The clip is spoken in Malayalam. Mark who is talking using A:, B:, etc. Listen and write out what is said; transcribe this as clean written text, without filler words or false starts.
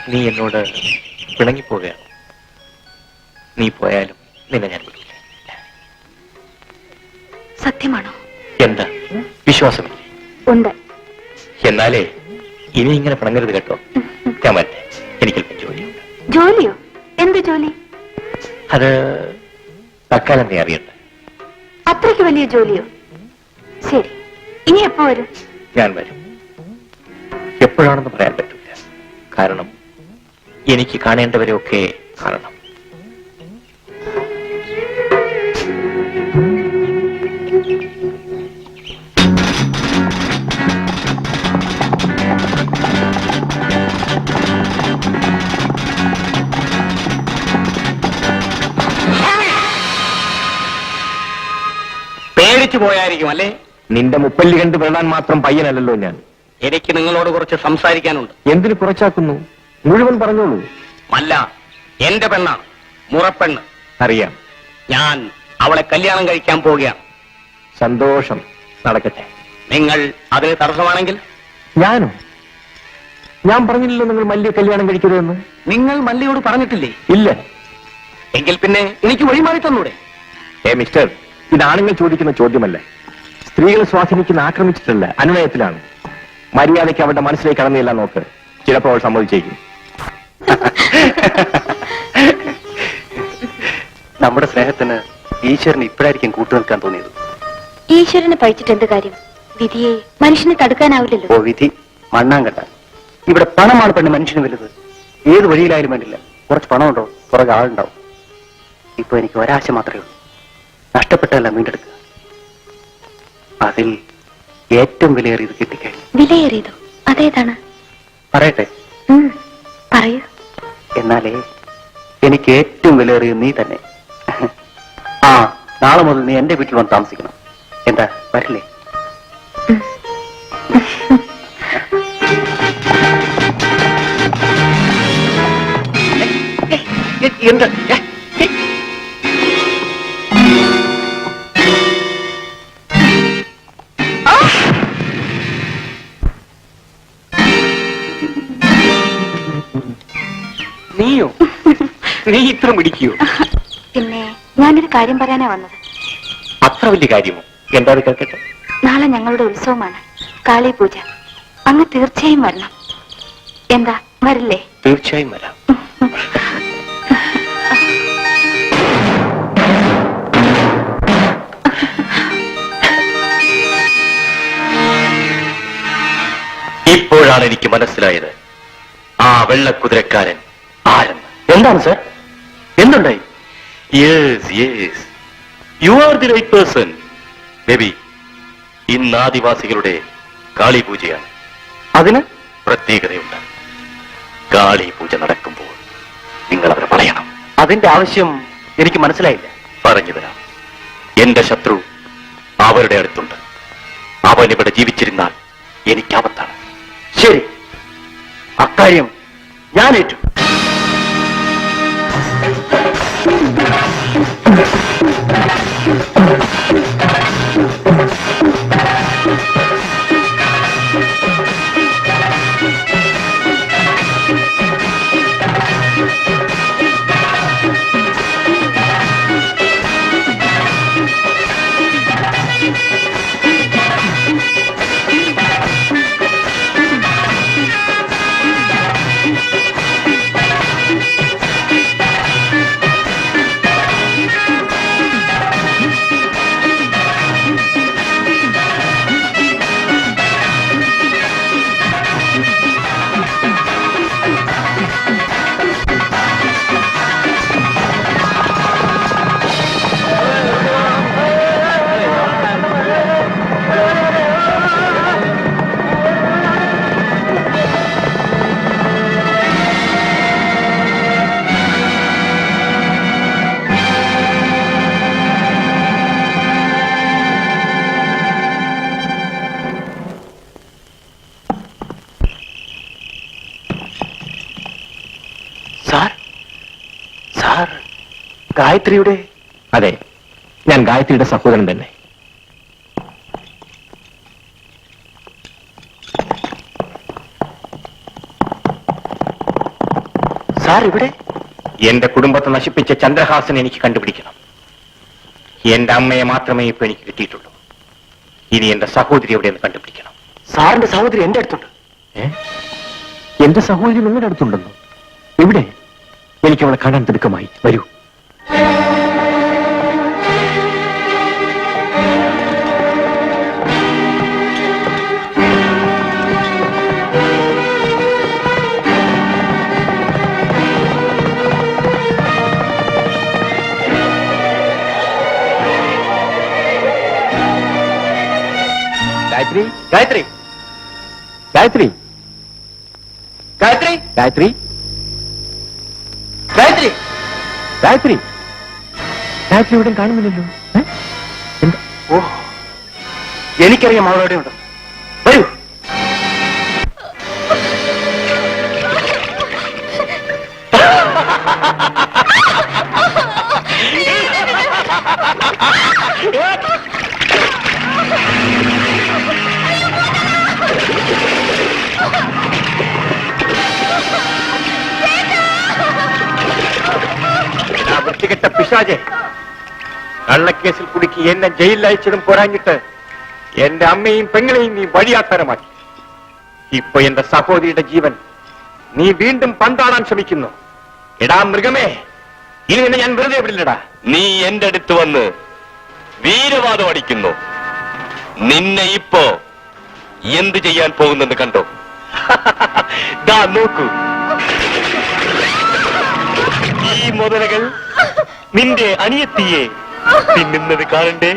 A: നീ എന്നോട് പിണങ്ങിപ്പോവുകയാണ്. നീ പോയാലും നിന്നെ ഞാൻ വിടില്ല.
B: സത്യമാണോ?
A: എന്താ വിശ്വാസമില്ലേ?
B: ഉണ്ട്.
A: എന്നാലേ ഇനി ഇങ്ങനെ പിണങ്ങരുത് കേട്ടോ. ഞാൻ വരട്ടെ, എനിക്കല്പം ജോലിയുണ്ട്.
B: ജോലിയോ? എന്ത് ജോലി?
A: അത് തൽക്കാലം നീ അറിയണ്ട.
B: അത്രയ്ക്ക് വലിയ ജോലിയോ? ശരി, ഇനി എപ്പോ വരും?
A: ഞാൻ വരും. എപ്പോഴാണെന്ന് പറയാൻ പറ്റില്ല. കാരണം എനിക്ക് കാണേണ്ടവരെയൊക്കെ കാണണം.
C: പേടിച്ചു പോയായിരിക്കും അല്ലേ?
A: നിന്റെ മുപ്പല്ലി കണ്ട് വിടാൻ മാത്രം പയ്യനല്ലോ ഞാൻ.
C: എനിക്ക് നിങ്ങളോട് കുറച്ച് സംസാരിക്കാനുണ്ട്.
A: എന്തിനു കുറച്ചാക്കുന്നു? മുഴുവൻ പറഞ്ഞോളൂ.
C: അല്ല, എന്റെ പെണ്ണാണ്, മുറപ്പെണ്ണ്.
A: അറിയാം.
C: ഞാൻ അവളെ കല്യാണം കഴിക്കാൻ പോവുകയാണ്.
A: സന്തോഷം, നടക്കട്ടെ.
C: നിങ്ങൾ അതിന് തടസ്സമാണെങ്കിൽ?
A: ഞാനോ? ഞാൻ പറഞ്ഞില്ലല്ലോ നിങ്ങൾ മല്ലിയെ കല്യാണം കഴിക്കരുതെന്ന്.
C: നിങ്ങൾ മല്ലിയോട് പറഞ്ഞിട്ടില്ലേ?
A: ഇല്ല.
C: എങ്കിൽ പിന്നെ എനിക്ക് വഴിമാറി തന്നൂടെ?
A: മിസ്റ്റർ, ഇത് ആണുങ്ങൾ ചോദിക്കുന്ന ചോദ്യമല്ല. സ്ത്രീകളെ സ്വാധീനിക്കുന്ന ആക്രമിച്ചിട്ടല്ല, അനുനയത്തിലാണ്. മര്യാദയ്ക്ക് അവരുടെ മനസ്സിലേക്ക് കടന്നില്ല നോക്ക്. ചിലപ്പോൾ അവൾ സമ്മതിച്ചേക്കും.
C: നമ്മുടെ സ്നേഹത്തിന് ഈശ്വരന് ഇപ്പോഴായിരിക്കും കൂട്ടുനിൽക്കാൻ തോന്നിയത്.
B: ഈശ്വരനെ പഴിച്ചിട്ട് എന്ത് കാര്യം? വിധിയെ മനുഷ്യനെ തടുക്കാനാവില്ലല്ലോ.
C: ഓ വിധി മണ്ണാങ്കട്ട. ഇവിടെ പണമാണ് പെണ്ണ് മനുഷ്യന് വലുത്. ഏത് വഴിയിലായാലും വേണ്ടില്ല, കുറച്ച് പണമുണ്ടോ പുറകെ ആളുണ്ടാവും. ഇപ്പൊ എനിക്ക് ഒരാശ മാത്രമേ ഉള്ളൂ, നഷ്ടപ്പെട്ടതല്ല വീണ്ടെടുക്കുക. അതിൽ ഏറ്റവും വിലയേറിയത് കിട്ടിക്കഴിഞ്ഞു.
B: വിലയേറിയതോ? അതേതാണ്?
C: പറയട്ടെ?
B: പറയൂ.
C: എന്നാലേ എനിക്ക് ഏറ്റവും വിലയേറിയത് നീ തന്നെ. ആ, നാളെ മുതൽ നീ എന്റെ വീട്ടിൽ വന്ന് താമസിക്കണം. എന്താ, വരില്ലേ? എന്താ?
A: നീയോ? നീ ഇത്ര പിടിക്കോ?
B: പിന്നെ ഞാനൊരു കാര്യം പറയാനാ വന്നത്.
A: അത്ര വലിയ കാര്യമോ? എന്താ അത് കേൾക്കട്ടെ.
B: നാളെ ഞങ്ങളുടെ ഉത്സവമാണ്, കാളി പൂജ. അങ്ങ് തീർച്ചയായും വരണം. എന്താ, വരില്ലേ?
A: തീർച്ചയായും വരാം. ഇപ്പോഴാണ് എനിക്ക് മനസ്സിലായത് ആ വെള്ളക്കുതിരക്കാരൻ ആരെന്ന്.
C: എന്താണ് സാർ, എന്തുണ്ടായി?
A: Yes yes, you are the right person. Baby, ഇന്ന് ആദിവാസികളുടെ കാളി പൂജയാണ്.
C: അതിന്
A: പ്രത്യേകതയുണ്ട്. കാളി പൂജ നടക്കുമ്പോൾ നിങ്ങൾ അവരെ പറയണം.
C: അതിന്റെ ആവശ്യം എനിക്ക് മനസ്സിലായില്ല.
A: പറഞ്ഞു തരാം. എന്റെ ശത്രു അവരുടെ അടുത്തുണ്ട്. അവൻ ഇവിടെ ജീവിച്ചിരുന്നാൽ എനിക്ക് ആപത്താണ്.
C: ശരി, അക്കാര്യം ഞാൻ ഏറ്റു. ഗായത്രിയുടെ?
A: അതെ, ഞാൻ ഗായത്രിയുടെ സഹോദരൻ തന്നെ.
C: സാർ ഇവിടെ?
A: എന്റെ കുടുംബത്തെ നശിപ്പിച്ച ചന്ദ്രഹാസനെ എനിക്ക് കണ്ടുപിടിക്കണം. എന്റെ അമ്മയെ മാത്രമേ ഇപ്പൊ എനിക്ക് കിട്ടിയിട്ടുള്ളൂ. ഇനി എന്റെ സഹോദരി എവിടെയെന്ന് കണ്ടുപിടിക്കണം.
C: സാറിന്റെ സഹോദരി എന്റെ അടുത്തുണ്ട്.
A: എന്റെ സഹോദരി നിങ്ങളുടെ അടുത്തുണ്ടെന്നോ? എവിടെ? എനിക്ക് അവളെ കാണാൻ തിടുക്കമായി. വരൂ. ഗായത്രി, ഗായത്രി, ഗായത്രി, ഗായത്രി, ഗായത്രി, ഗായത്രി, ഗായത്രി, ഗായത്രി ഇവിടെ കാണുന്നില്ലല്ലോ. എന്താ?
C: ഓ, എനിക്കറിയാം അവളെവിടെ ഉണ്ട്. വരൂ.
A: വൃത്തികെട്ട പിശാചെ, കള്ളക്കേസിൽ കുടുക്കി എന്നെ ജയിലിൽ അയച്ചതും പോരാഞ്ഞിട്ട് എന്റെ അമ്മയും പെങ്ങളെയും നീ വഴിയാധാരമാക്കി. ഇപ്പൊ എന്റെ സഹോദരിയുടെ ജീവൻ നീ വീണ്ടും പന്താടാൻ ശ്രമിക്കുന്നു. എടാ മൃഗമേ, ഇനി നിന്നെ ഞാൻ വെറുതെ വിടില്ലടാ.
D: നീ എന്റെ അടുത്ത് വന്ന് വീരവാദം അടിക്കുന്നു. നിന്നെ ഇപ്പോ എന്ത് ചെയ്യാൻ പോകുന്നെന്ന് കണ്ടോ? ദാ നോക്കൂ, ഈ മുതലകൾ നിന്റെ അനിയത്തിയെ തിന്നുന്നത് കാണണ്ടേ?